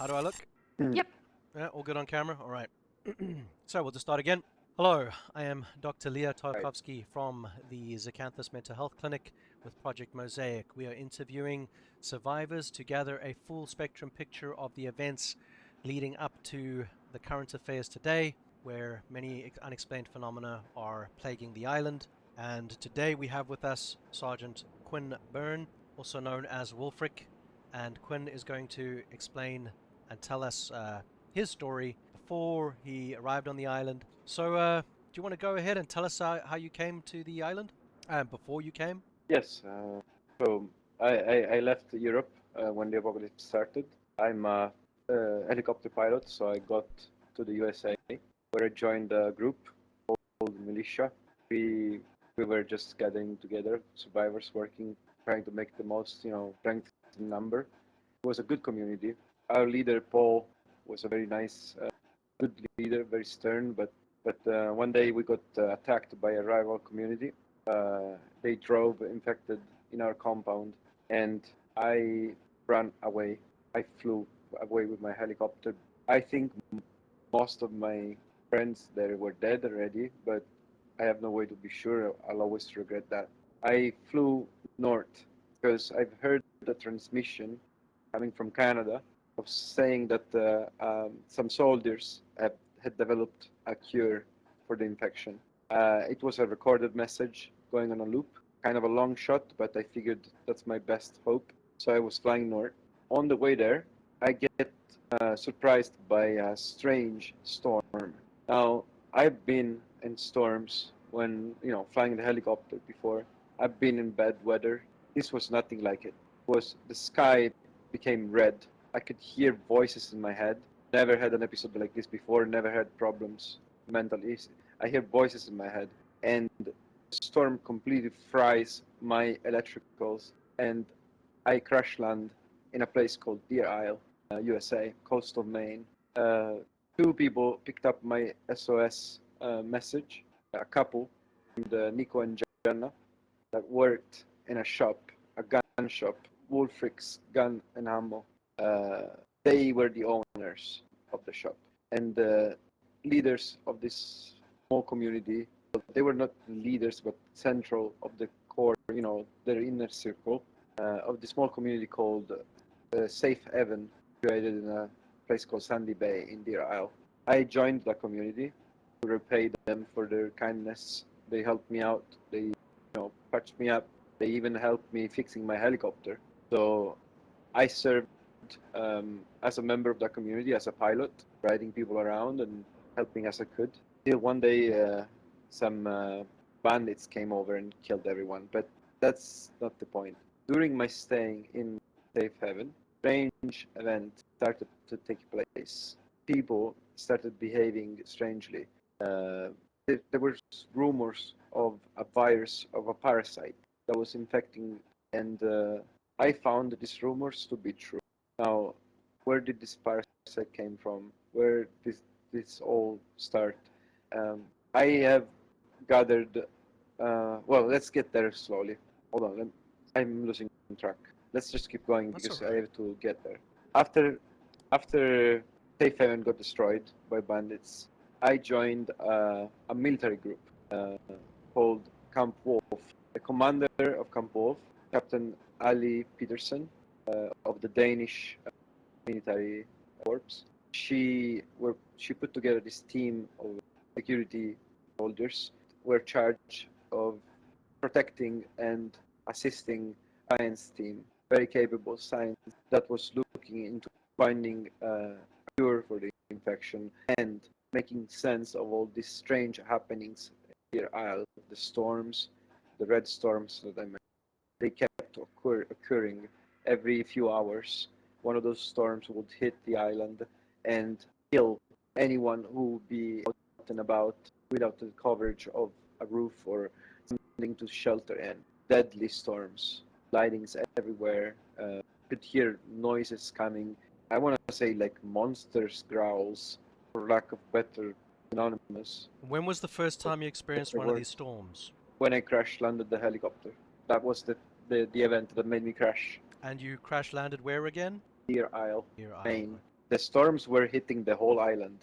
How do I look? Yep. Yeah, all good on camera? All right. So we'll just start again. Hello, I am Dr. Leah Tarkovsky from the Zykanthos Mental Health Clinic with Project Mosaic. We are interviewing survivors to gather a full spectrum picture of the events leading up to the current affairs today, where many unexplained phenomena are plaguing the island. And today we have with us Sergeant Quinn Byrne, also known as Wolfric, and Quinn is going to explain and tell us his story before he arrived on the island. So, do you want to go ahead and tell us how you came to the island and before you came? Yes. So I left Europe when the apocalypse started. I'm a helicopter pilot, so I got to the USA where I joined a group called Militia. We were just gathering together, survivors working, trying to make the most, strength in number. It was a good community. Our leader Paul was a very nice, good leader, very stern. But one day we got attacked by a rival community. They drove infected in our compound, and I ran away. I flew away with my helicopter. I think most of my friends there were dead already, but I have no way to be sure. I'll always regret that. I flew north because I've heard the transmission coming from Canada of saying that some soldiers had developed a cure for the infection. It was a recorded message going on a loop, kind of a long shot, but I figured that's my best hope. So I was flying north. On the way there, I get surprised by a strange storm. Now, I've been in storms when, flying the helicopter before. I've been in bad weather. This was nothing like it. It was the sky became red. I could hear voices in my head. Never had an episode like this before. Never had problems mentally. I hear voices in my head, and the storm completely fries my electricals, and I crash land in a place called Deer Isle, USA, coastal Maine. Two people picked up my SOS message. A couple, named Nico and Jenna, that worked in a shop, a gun shop, Wolfric's Gun and Ammo. Uh, they were the owners of the shop and the leaders of this small community. They were not leaders, but central of the core, their inner circle of the small community called Safe Haven, created in a place called Sandy Bay in Deer Isle. I joined the community to repay them for their kindness. They helped me out. They, patched me up. They even helped me fixing my helicopter. So I served as a member of the community, as a pilot, riding people around and helping as I could. Till one day, some bandits came over and killed everyone. But that's not the point. During my staying in Safe Haven, strange events started to take place. People started behaving strangely. There were rumors of a virus, of a parasite that was infecting, and I found these rumors to be true. Now, where did this parasite came from? Where did this all start? I have gathered. Well, let's get there slowly. Hold on, I'm losing track. Let's just keep going That's because all I right. have to get there. After Safe Haven got destroyed by bandits, I joined a military group called Camp Wolf. The commander of Camp Wolf, Captain Ali Peterson of the Danish military corps. She put together this team of security soldiers were charged of protecting and assisting science team, very capable science that was looking into finding a cure for the infection and making sense of all these strange happenings here, Isle, the storms, the red storms that I mentioned. They kept occurring every few hours. One of those storms would hit the island and kill anyone who would be out and about without the coverage of a roof or something to shelter in. Deadly storms, lightnings everywhere. Could hear noises coming. I want to say like monsters growls, for lack of better synonymous. When was the first But time you experienced better one of word. these storms? When I crash landed the helicopter. That was the event that made me crash. And you crash landed where again? Deer Isle, Here, Isle. Maine. the storms were hitting the whole island.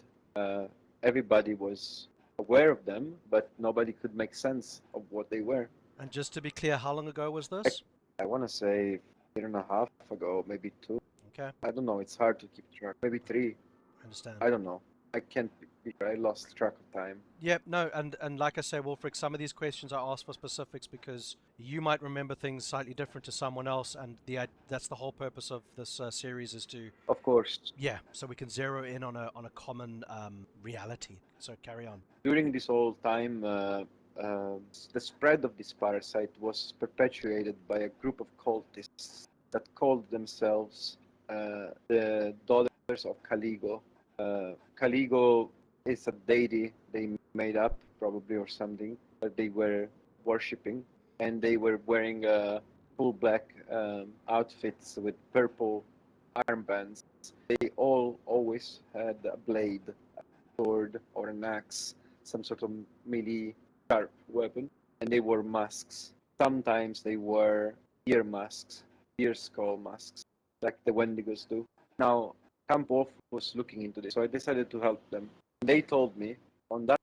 Everybody was aware of them, but nobody could make sense of what they were. And just to be clear, how long ago was I, this? I want to say a year and a half ago, maybe 2. Okay, I don't know. It's hard to keep track. Maybe 3. I understand. I don't know. I can't be sure. I lost track of time. Yep, no, and like I say, Wolfric, some of these questions I ask for specifics because you might remember things slightly different to someone else, and that's the whole purpose of this series is to, Of course, yeah, so we can zero in on a common reality. So carry on. during this whole time, the spread of this parasite was perpetuated by a group of cultists that called themselves the Daughters of Caligo. Caligo is a deity they made up, probably, or something, that they were worshipping, and they were wearing full black outfits with purple armbands. They all always had a blade, sword or an axe, some sort of melee sharp weapon, and they wore masks. Sometimes they wore deer masks, deer skull masks, like the Wendigos do. Now, Camp Wolf was looking into this, so I decided to help them. They told me on that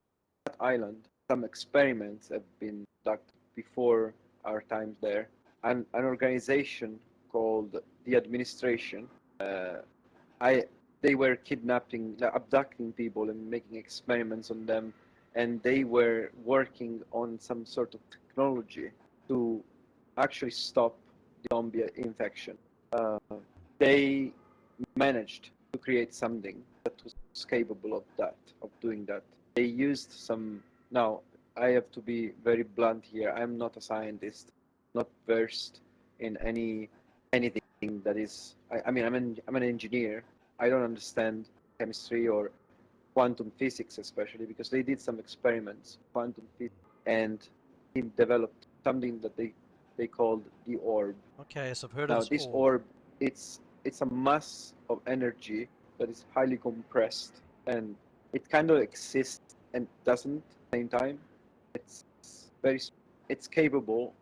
island, some experiments have been conducted before our times there, and an organization called the Administration. I they were kidnapping, abducting people and making experiments on them, and they were working on some sort of technology to actually stop the zombie infection. Uh, they managed to create something that was capable of that, of doing that. They used some. Now, I have to be very blunt here. I'm not a scientist, not versed in anything that is. I mean, I'm an engineer. I don't understand chemistry or quantum physics, especially because they did some experiments, quantum physics, and he developed something that they called the orb. Okay, so I've heard of Now, this this orb. orb, it's a mass of energy that is highly compressed, and it kind of exists and doesn't at the same time. It's very, it's capable.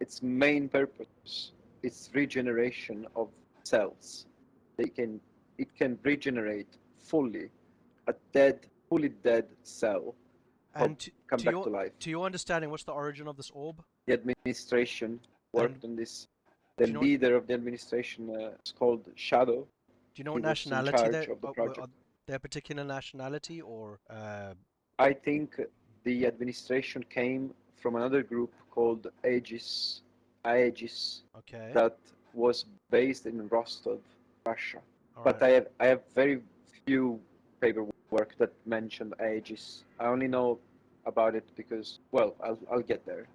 Its main purpose is regeneration of cells. It can regenerate fully a fully dead cell, And come back to life. to your understanding, what's the origin of this orb? The administration And worked on this. do The you know leader of the administration is called Shadow. do you know He what was in nationality charge of the project. are their particular nationality or I think the administration came from another group called Aegis, okay, that was based in Rostov, Russia. all But right. I have very few paperwork that mention Aegis. I only know about it because, well, I'll get there.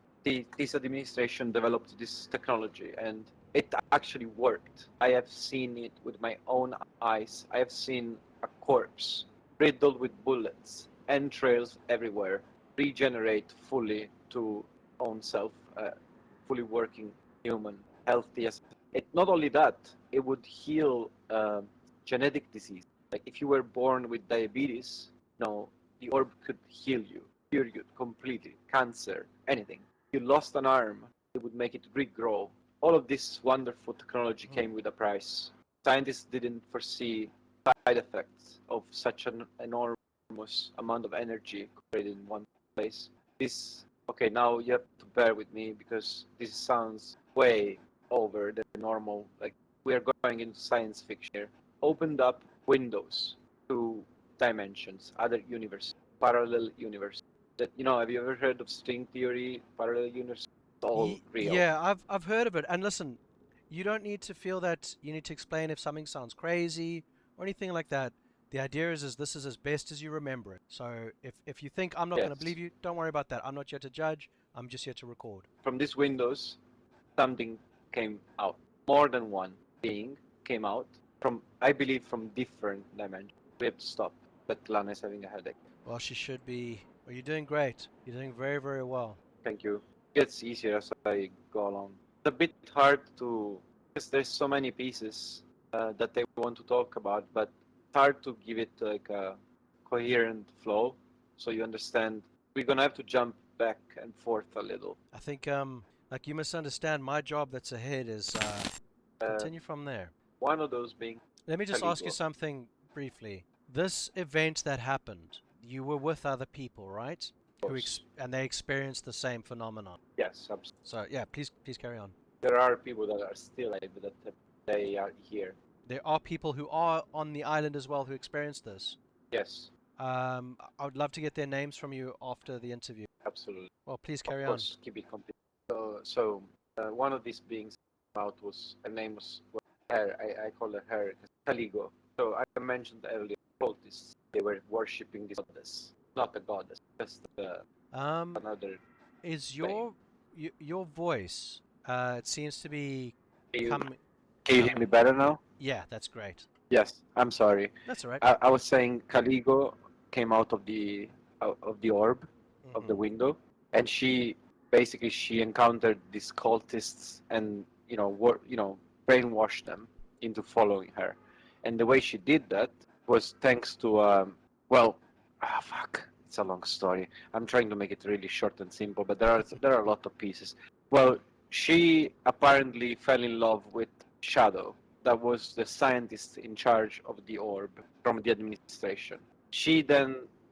This administration developed this technology, and it actually worked. I have seen it with my own eyes. I have seen a corpse riddled with bullets, entrails everywhere, regenerate fully to own self, fully working human, healthy as it. Not only that, it would heal genetic disease. Like if you were born with diabetes, no, the orb could heal you, cure you completely. Cancer, anything. If you lost an arm, it would make it regrow. All of this wonderful technology came with a price. Scientists didn't foresee side effects of such an enormous amount of energy created in one place. This, okay, now you have to bear with me because this sounds way over the normal. Like we are going into science fiction here. Opened up windows to dimensions, other universes, parallel universes. That have you ever heard of string theory, parallel universe? It's all real. Yeah, I've heard of it. And listen, you don't need to feel that you need to explain if something sounds crazy or anything like that. The idea is this is as best as you remember it. So if you think I'm not going to Yes. believe you, don't worry about that. I'm not here to judge. I'm just here to record. From these windows, something came out. More than one being came out from, I believe, from different dimensions. We have to stop. But Lana is having a headache. Well, she should be. Well, you're doing great. You're doing very, very well. Thank you. It gets easier as I go along. It's a bit hard to, because there's so many pieces that they want to talk about, but it's hard to give it like a coherent flow so you understand. We're gonna have to jump back and forth a little. I think like you misunderstand my job that's ahead is Uh, continue from there. one of those being Let me just ask you Caligo. something briefly. This event that happened, you were with other people, right? Of course. And they experienced the same phenomenon. Yes, absolutely. So yeah, please carry on. There are people that are still alive that they are here. There are people who are on the island as well who experienced this. Yes, I would love to get their names from you after the interview. absolutely. Well, please Of carry on. course, keep it complete. So one of these beings out was her name was her. I call her Caligo. So I mentioned earlier, cultists. They were worshipping this goddess, not a goddess, just another Is thing. your voice? It seems to be Can you, coming. can you hear me better now? Yeah, that's great. Yes, I'm sorry. That's all right. I was saying Caligo came out of the orb of the Mm-hmm. window, and she encountered these cultists and brainwashed them into following her. And the way she did that was thanks to fuck, it's a long story. I'm trying to make it really short and simple, but there are a lot of pieces. Well, she apparently fell in love with Shadow, that was the scientist in charge of the orb from the administration. She then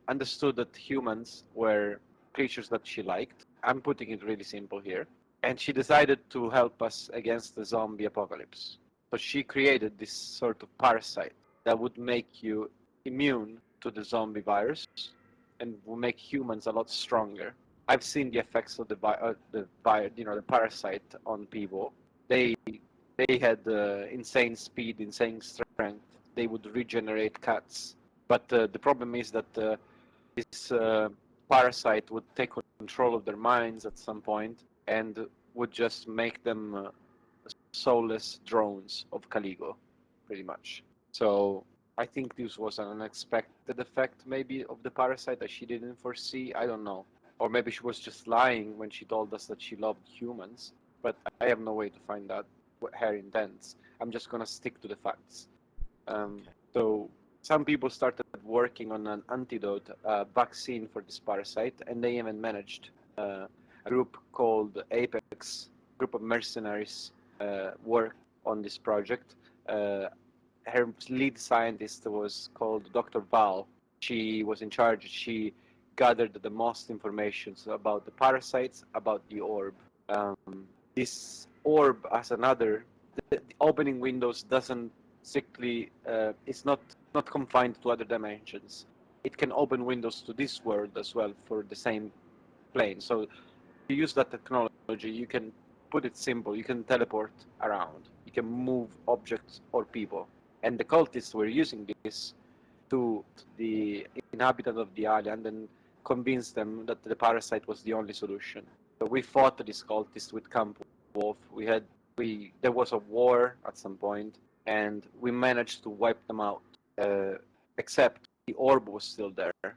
understood that humans were creatures that she liked. I'm putting it really simple here. And she decided to help us against the zombie apocalypse. So she created this sort of parasite that would make you immune to the zombie virus and will make humans a lot stronger. I've seen the effects of the parasite on people. They had insane speed, insane strength. They would regenerate cats. But the problem is that this parasite would take control of their minds at some point and would just make them soulless drones of Caligo, pretty much. So I think this was an unexpected effect, maybe, of the parasite that she didn't foresee. I don't know. Or maybe she was just lying when she told us that she loved humans. But I have no way to find out what her intents. I'm just gonna stick to the facts. Okay. So some people started working on an antidote, vaccine for this parasite, and they even managed a group called Apex, group of mercenaries, worked on this project. Her lead scientist was called Dr. Val. She was in charge. She gathered the most information about the parasites, about the orb. This orb as another, the opening windows doesn't strictly, it's not confined to other dimensions. It can open windows to this world as well for the same plane. So if you use that technology, you can put it simple. You can teleport around. You can move objects or people. And the cultists were using this to the inhabitant of the island and convince them that the parasite was the only solution. So we fought this cultist with Camp Wolf. There was a war at some point, and we managed to wipe them out. Except the orb was still there.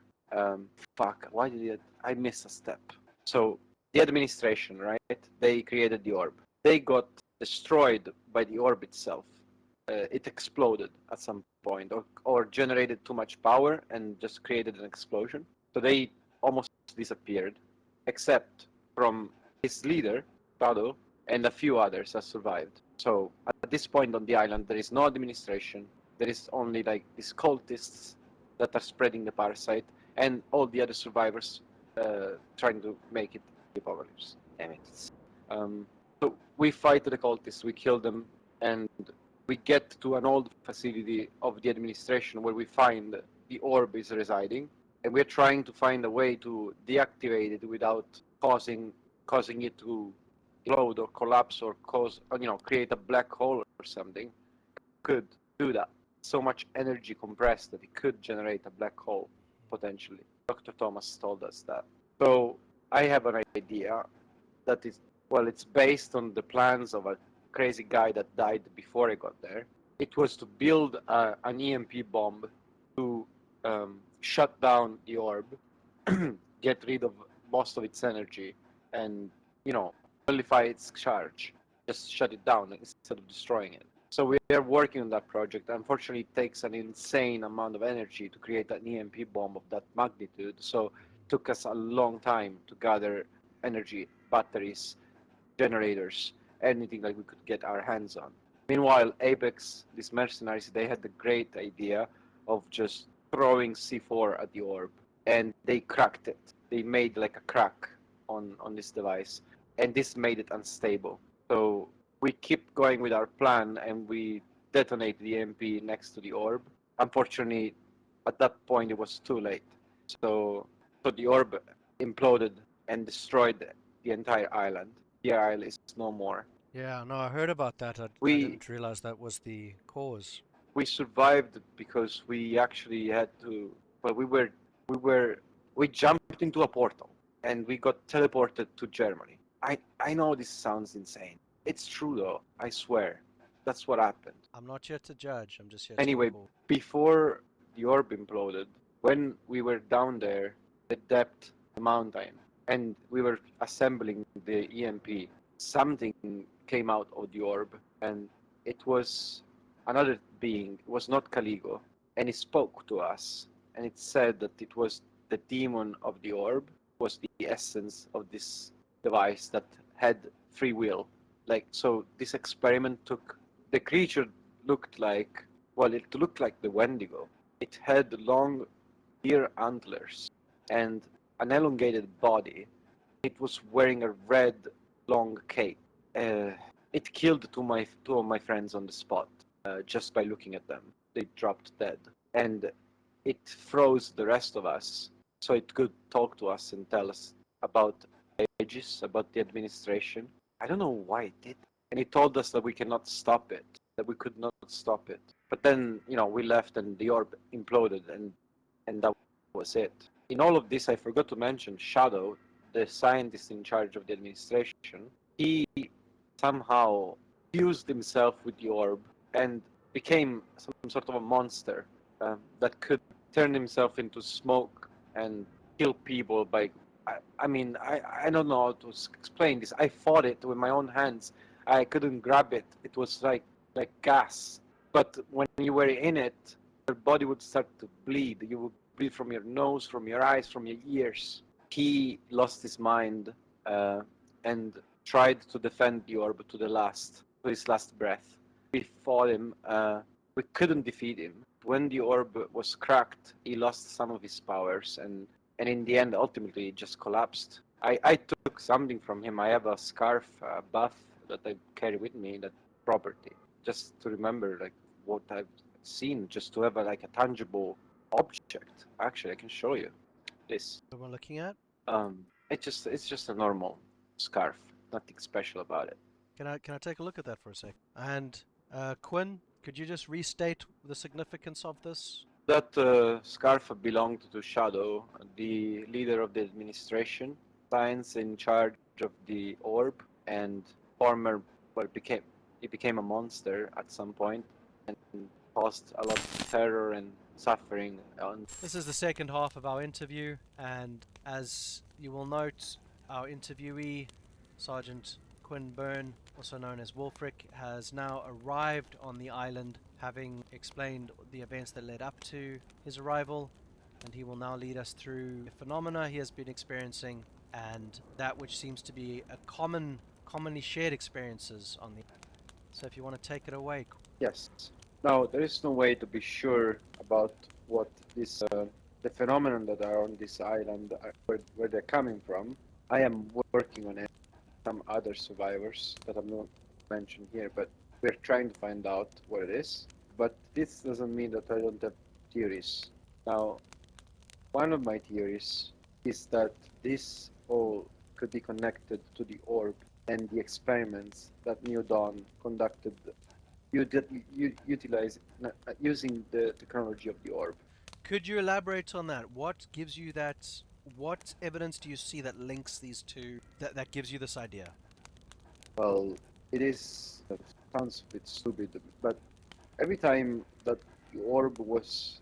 Fuck! Why did I miss a step? So the administration, right? They created the orb. They got destroyed by the orb itself. It exploded at some point, or generated too much power and just created an explosion. So they almost disappeared, except from his leader, Shadow, and a few others that survived. So at this point on the island, there is no administration. There is only like these cultists that are spreading the parasite, and all the other survivors trying to make it the apocalypse. Damn it. So we fight the cultists, we kill them, and we get to an old facility of the administration where we find the orb is residing, and we're trying to find a way to deactivate it without causing it to explode or collapse or create a black hole or something. Could do that. So much energy compressed that it could generate a black hole potentially. Dr. Thomas told us that. So I have an idea that is, well, it's based on the plans of a crazy guy that died before I got there. It was to build an EMP bomb to shut down the orb, get rid of most of its energy, and nullify its charge. Just shut it down instead of destroying it. So we are working on that project. Unfortunately, it takes an insane amount of energy to create an EMP bomb of that magnitude. So it took us a long time to gather energy, batteries, generators, anything that we could get our hands on. Meanwhile, Apex, these mercenaries, they had the great idea of just throwing C4 at the orb, and they cracked it. They made like a crack on this device, and this made it unstable. So we keep going with our plan, and we detonate the EMP next to the orb. Unfortunately, at that point it was too late. So the orb imploded and destroyed the entire island. The island is no more. Yeah, no, I heard about that. I We didn't realize that was the cause. we survived because we actually had to. Well, we jumped into a portal and we got teleported to Germany. I know this sounds insane. It's true though. I swear. That's what happened. I'm not here to judge. I'm just here to Anyway, report. before the orb imploded, when we were down there, the depth, the mountain, and we were assembling the EMP, something came out of the orb, and it was another being. It was not Caligo, and it spoke to us, and it said that it was the demon of the orb, was the essence of this device that had free will. Like, so this experiment took the creature looked like, well, it looked like the Wendigo. It had long deer antlers and an elongated body. It was wearing a red long cape. It killed two of my friends on the spot just by looking at them. They dropped dead, and it froze the rest of us so it could talk to us and tell us about Aegis, about the administration. I don't know why it did, and it told us that we cannot stop it, that we could not stop it. But then, we left and the orb imploded, and that was it. In all of this, I forgot to mention Shadow, the scientist in charge of the administration. He somehow fused himself with the orb and became some sort of a monster that could turn himself into smoke and kill people by. I don't know how to explain this. I fought it with my own hands. I couldn't grab it. It was like gas. But when you were in it, your body would start to bleed. You would bleed from your nose, from your eyes, from your ears. He lost his mind and tried to defend the orb to his last breath. We fought him. We couldn't defeat him. When the orb was cracked, he lost some of his powers, and in the end, ultimately, it just collapsed. I took something from him. I have a scarf, a buff that I carry with me, that property, just to remember like what I've seen, just to have a tangible object. Actually, I can show you this. What we're looking at? It's just a normal scarf, nothing special about it. Can I take a look at that for a sec? And Quinn, could you just restate the significance of this? That scarf belonged to Shadow, the leader of the administration, science in charge of the orb, and former, well, he became a monster at some point and caused a lot of terror and suffering. This is the second half of our interview, and as you will note, our interviewee, Sergeant Quinn Byrne, also known as Wolfric, has now arrived on the island, having explained the events that led up to his arrival, and he will now lead us through the phenomena he has been experiencing and that which seems to be a commonly shared experiences on the island. So if you want to take it away. Yes. Now, there is no way to be sure about what the phenomenon that are on this island, where they're coming from. I am working on it. Some other survivors that I'm not mentioned here, but we're trying to find out what it is. But this doesn't mean that I don't have theories. Now, one of my theories is that this all could be connected to the orb and the experiments that New Dawn conducted using the technology of the orb. Could you elaborate on that? What gives you that? What evidence do you see that links these two? That gives you this idea? Well, it sounds a bit stupid, but every time that the orb was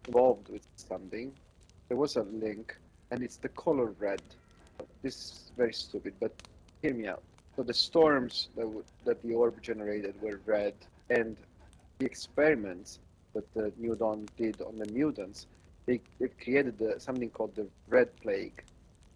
involved with something, there was a link, and it's the color red. This is very stupid, but hear me out. So the storms that the orb generated were red, and the experiments that the New Dawn did on the mutants, they created something called the Red Plague.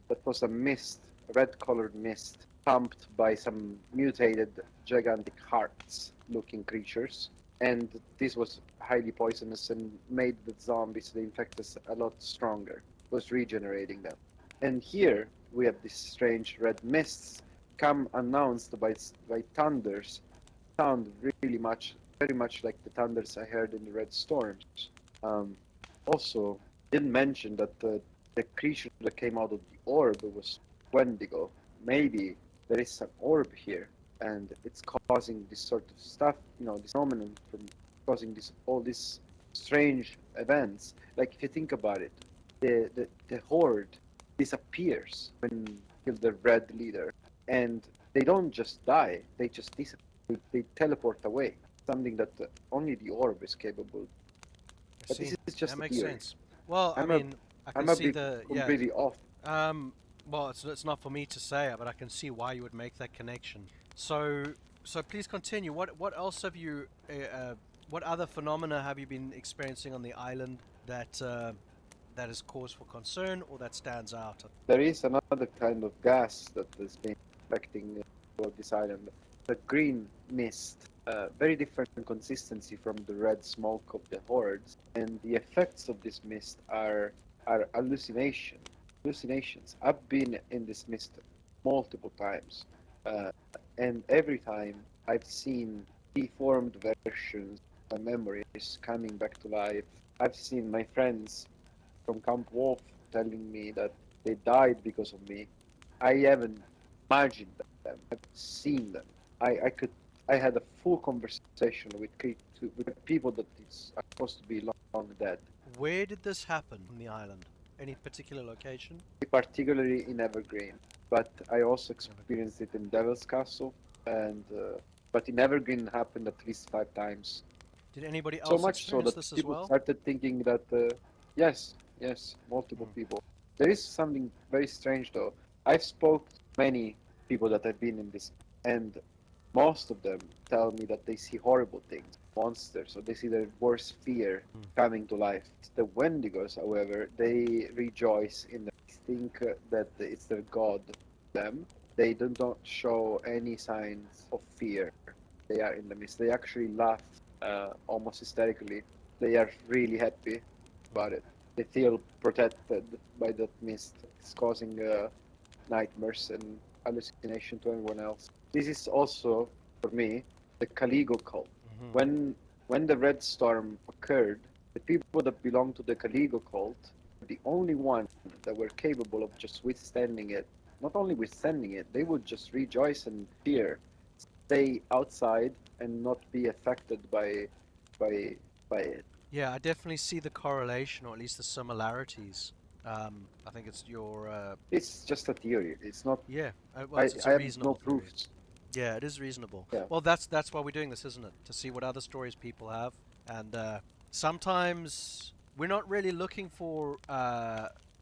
That was a mist, a red-colored mist, pumped by some mutated gigantic hearts-looking creatures. And this was highly poisonous and made the zombies, the infected, a lot stronger. Was regenerating them. And here we have these strange red mists come announced by thunders. Sound really much, very much like the thunders I heard in the red storms. Um, Also, didn't mention that the creature that came out of the orb was Wendigo. Maybe there is an orb here, and it's causing this sort of stuff, this phenomenon from causing all these strange events. Like if you think about it, the horde disappears when you kill the red leader, and they don't just die; they just disappear. They teleport away. Something that only the orb is capable. I But this see. is just That a makes theory. sense. Well, I I'm a mean, I can I'm a see bit the yeah. completely off. Um, well, it's not for me to say, but I can see why you would make that connection. So please continue. What else have you what other phenomena have you been experiencing on the island that that is cause for concern or that stands out? There is another kind of gas that has been affecting this island. The green mist, very different consistency from the red smoke of the hordes, and the effects of this mist are hallucinations. I've been in this mist multiple times, uh, and every time I've seen deformed versions of my memories coming back to life. I've seen my friends from Camp Wolf telling me that they died because of me. I haven't imagined them. I've seen them. I had a full conversation with people that are supposed to be long dead. Where did this happen on the island? Any particular location? Particularly in Evergreen, but I also experienced it in Devil's Castle, and but in Evergreen happened at least 5 times. Did anybody So else much so experience that this as people well? started thinking that yes, multiple people. There is something very strange though. I've spoke to many people that have been in this, and most of them tell me that they see horrible things, monsters, or they see their worst fear coming to life. The Wendigos, however, they rejoice in them. They think that it's their god. Them, they do not show any signs of fear. They are in the mist. They actually laugh almost hysterically. They are really happy about it. They feel protected by that mist. It's causing nightmares and hallucination to everyone else. This is also, for me, the Caligo cult. When the Red Storm occurred, the people that belong to the Caligo cult were the only ones that were capable of just withstanding it. Not only withstanding it, they would just rejoice and fear, stay outside and not be affected by by it. Yeah, I definitely see the correlation, or at least the similarities. I think it's your It's just a theory. It's not. yeah. Well, it's I a have no reasonable theory. proofs. Yeah, it is reasonable. Yeah. Well, that's why we're doing this, isn't it? To see what other stories people have, and sometimes we're not really looking for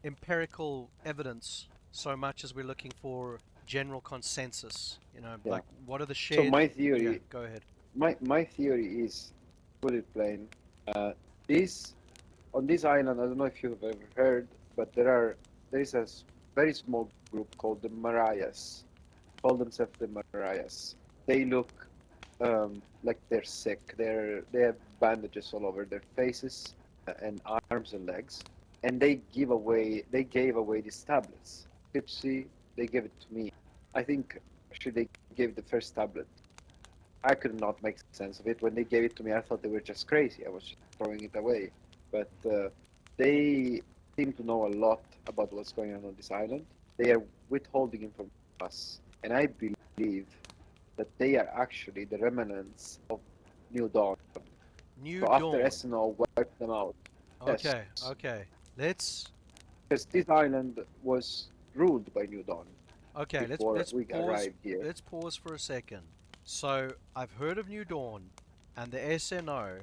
empirical evidence so much as we're looking for general consensus. You know, Yeah. like what are the So shared? my Yeah, theory, go ahead. my theory is, put it plain, this on this island. I don't know if you've ever heard, but there is very small group called the Marias. Call themselves the Marias. They look like they're sick. They have bandages all over their faces and arms and legs, and they gave away these tablets. Tipsy, they gave it to me. I think actually they gave the first tablet. I could not make sense of it. When they gave it to me, I thought they were just crazy. I was just throwing it away. But they seem to know a lot about what's going on this island. They are withholding information from us, and I believe that they are actually the remnants of New Dawn. New So after Dawn. SNL wiped them out, yes, Okay, okay. Let's because this island was ruled by New Dawn okay. Let's before let's we pause. arrived here. Let's pause for a second. So I've heard of New Dawn and the SNO,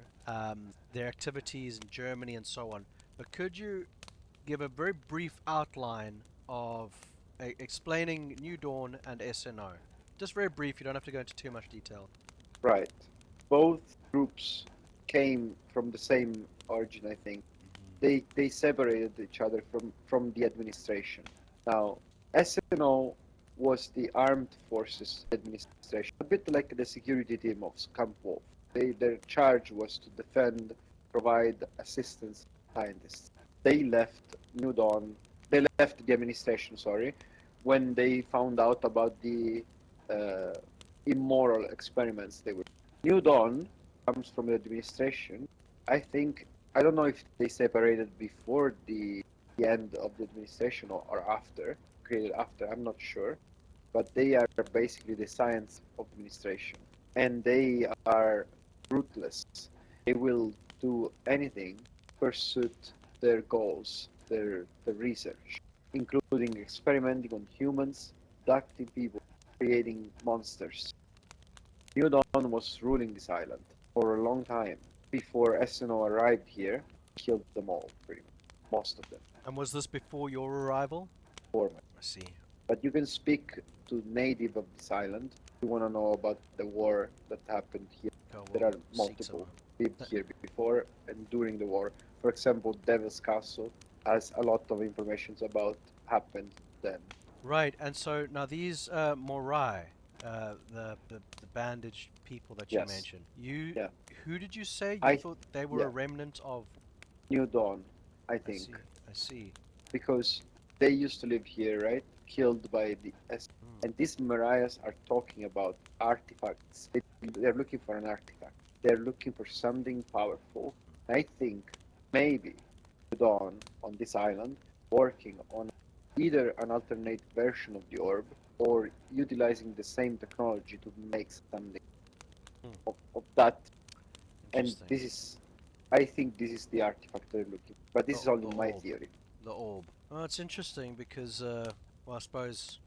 their activities in Germany and so on. But could you give a very brief outline of explaining New Dawn and SNO? Just very brief. You don't have to go into too much detail. Right. Both groups came from the same origin, I think. They separated each other from the administration. Now, SNO was the armed forces administration, a bit like the security team of Camp Wolf. Their charge was to defend provide assistance to scientists. They left New Dawn. They left the administration. Sorry, when they found out about the uh, immoral experiments they were. New Dawn comes from the administration. I think I don't know if they separated before the end of the administration or after, created after. I'm not sure, but they are basically the science of administration, and they are ruthless. They will do anything to pursue their goals, their research, including experimenting on humans, abducting people, creating monsters. New Dawn was ruling this island for a long time before SNO arrived here, killed them all, pretty much, most of them. And was this before your arrival? For I see. But you can speak to native of this island. If you want to know about the war that happened here. Oh, There we'll are seek multiple someone. lived here before and during the war. For example, Devil's Castle has a lot of information about happened then. Right, and so now these Morai, the bandaged people that you Yes. mentioned, Yeah. who did you say you I thought they were a yeah. remnant of? New Dawn, I I think, see, I see. because they used to live here, right? Killed by the S. Hmm. And these Mariahs are talking about artifacts. They're looking for an artifact. They're looking for something powerful. I think maybe Dawn on this island working on either an alternate version of the orb or utilizing the same technology to make something Hmm. of that. And Interesting. this is, I think this is the artifact they're looking for. But this is The only my orb, theory. the orb. Well, it's interesting because, well, I suppose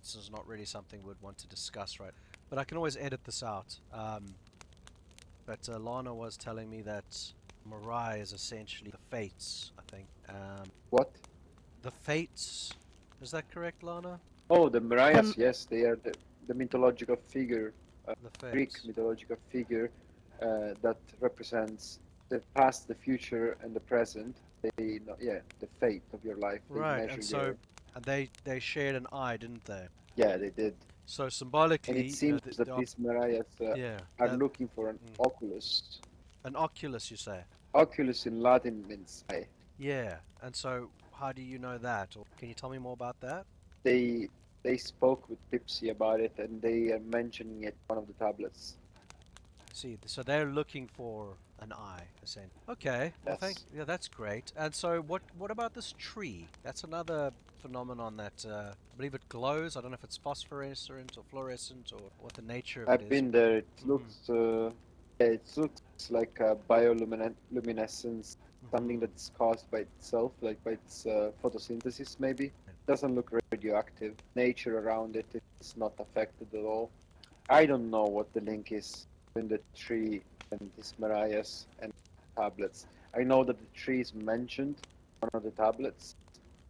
this is not really something we'd want to discuss, right? But I can always edit this out. But Lana was telling me that Morai is essentially the Fates, I think. What? The Fates, is that correct, Lana? Oh, the Um, Mariahs, yes, they are the mythological figure, The Greek Fates. mythological figure that represents the past, the future, and the present. They, yeah, the fate of your life. They Right, measure and so your, and they shared an eye, didn't they? yeah, they did. So And it symbolically, seems that these Mariahs yeah, are that looking for an mm, oculus. an oculus, you say? Oculus in Latin means eye. Yeah, and so how do you know that, or can you tell me more about that? They they spoke with Pipsy about it, and they are mentioning it on one of the tablets. I see. So they're looking for an eye, essentially. Okay, well, Yes. yeah, that's great. And so what about this tree? That's another phenomenon that I believe it glows. I don't know if it's phosphorescent or fluorescent or what the nature of it I've is. been there. Mm, Yeah, it looks like a bioluminescence, something hmm that's caused by itself, like by its photosynthesis, maybe. Doesn't look radioactive. Nature around it is not affected at all. I don't know what the link is between the tree and these Mariahs and tablets. I know that the tree is mentioned on one of the tablets.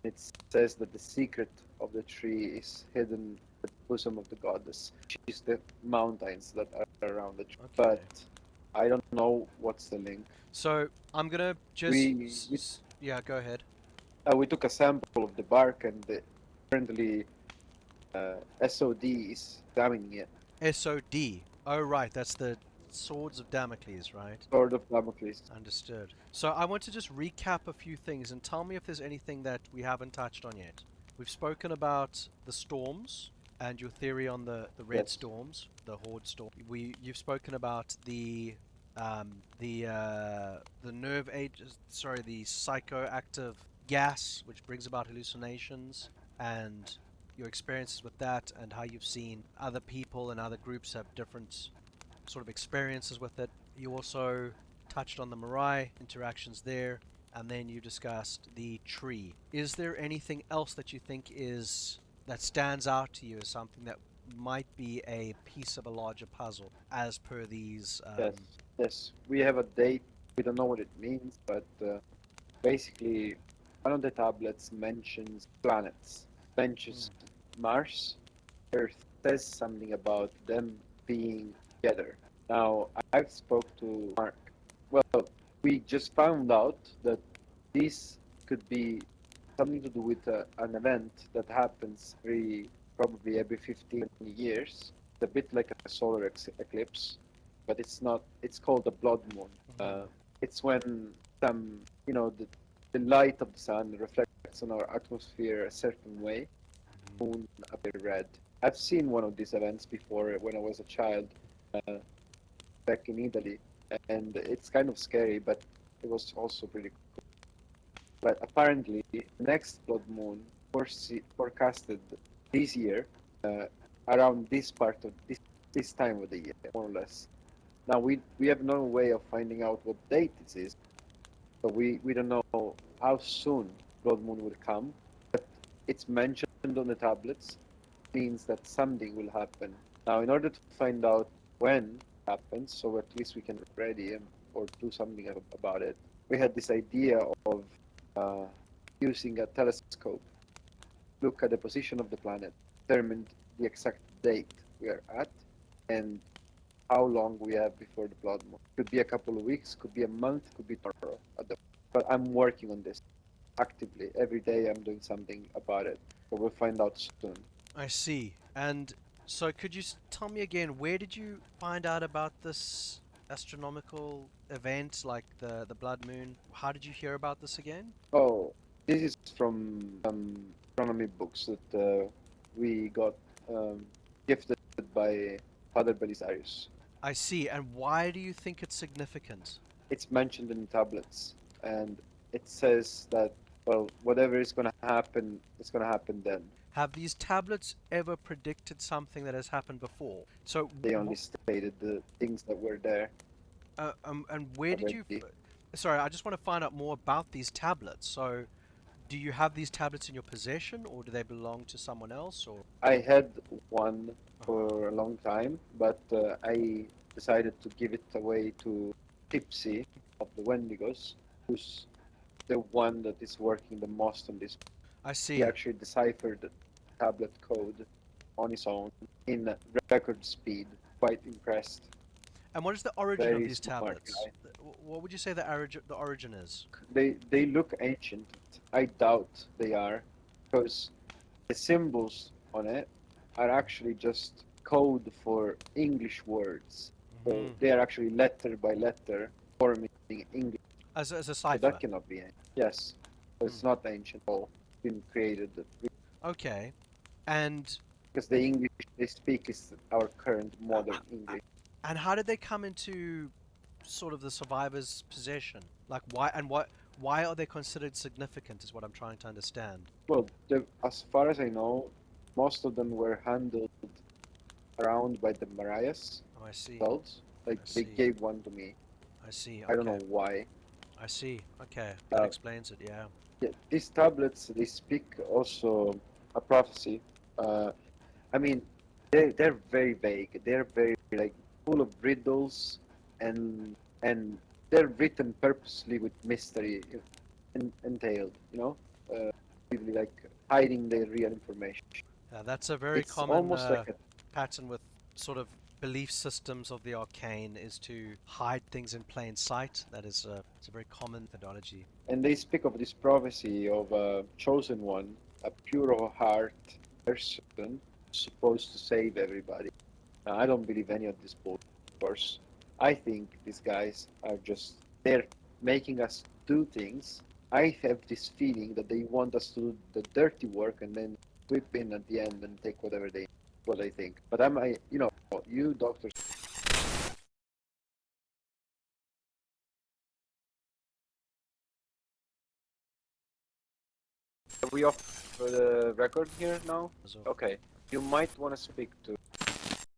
It says that the secret of the tree is hidden in the bosom of the goddess, which is the mountains that are around the tree. Okay. But I don't know what's the link. So I'm gonna just We we, yeah, go ahead. we took a sample of the bark, and currently SOD is examining it. SOD. Oh right, that's the Swords of Damocles, right? Sword of Damocles. Understood. So I want to just recap a few things and tell me if there's anything that we haven't touched on yet. We've spoken about the storms and your theory on the red Yes. storms, the horde storm. You've spoken about the nerve agents, sorry, the psychoactive gas which brings about hallucinations and your experiences with that and how you've seen other people and other groups have different sort of experiences with it. You also touched on the Mirai interactions there, and then you discussed the tree. Is there anything else that you think is that stands out to you as something that might be a piece of a larger puzzle, as per these? Yes. Yes. We have a date. We don't know what it means, but basically, one of the tablets mentions planets, mentions Mars, Earth, says something about them being together. Now, I've spoke to Mark. Well, we just found out that this could be something to do with an event that happens probably every 15 years. It's a bit like a solar eclipse, but it's not. It's called a blood moon. Mhm. It's when some, the light of the sun reflects on our atmosphere a certain way, moon appear red. I've seen one of these events before when I was a child, uh, back in Italy, and it's kind of scary, but it was also pretty cool. But apparently, the next blood moon forecasted this year, uh, around this part of this time of the year, more or less. Now we have no way of finding out what date this is, so we don't know how soon blood moon will come, but it's mentioned on the tablets, means that something will happen. Now, in order to find out when it happens, so at least we can get ready or do something about it, we had this idea of uh, using a telescope, look at the position of the planet, determine the exact date we are at, and how long we have before the blood moon. Could be a couple of weeks, could be a month, could be tomorrow. But I'm working on this actively. Every day I'm doing something about it. But we'll find out soon. I see. And so could you tell me again, where did you find out about this astronomical event, like the blood moon? How did you hear about this again? Oh, this is from some astronomy books that we got gifted by Father Belisarius. I see. And why do you think it's significant? It's mentioned in tablets, and it says that, well, whatever is going to happen, it's going to happen then. Have these tablets ever predicted something that has happened before? So, They only stated the things that were there and where did you? already. Sorry, I just want to find out more about these tablets. So, do you have these tablets in your possession, or do they belong to someone else? Or I had one for a long time, but I decided to give it away to Tipsy of the Wendigos, who's the one that is working the most on this. I He see. actually deciphered the tablet code on his own in record speed. Quite impressed. And what is the origin of Very these smart tablets? guy. What would you say the origin is? They look ancient. I doubt they are, because the symbols on it are actually just code for English words. So Hmm. they are actually letter by letter forming English. As a So that cipher. cannot be ancient. Yes, so Hmm. it's not ancient at all. It's been created Okay. And because the English they speak is our current uh, modern uh, English. and how did they come into sort of the survivor's possession? Like why and what? Why are they considered significant? Is what I'm trying to understand. Well, as far as I know, most of them were handled around by the Marias Oh, I see. themselves. Like I they see. gave one to me. I see. I don't Okay. know why. I see. Okay. That Uh, explains it. Yeah. yeah, these tablets they speak also a prophecy. Uh, I mean, they're very vague. They're very like full of riddles and they're written purposely with mystery entailed. Really like hiding the real information. That's a very It's common almost like a pattern with sort of belief systems of the arcane is to hide things in plain sight. That is it's a very common methodology. and they speak of this prophecy of a chosen one, a pure of heart person supposed to save everybody. Now, I don't believe any of this bullshit, of course. I think these guys are just they're making us do things. I have this feeling that they want us to do the dirty work and then whip in at the end and take whatever they what I think. But you doctors, are we off the record here now? So, Okay. You might want to speak to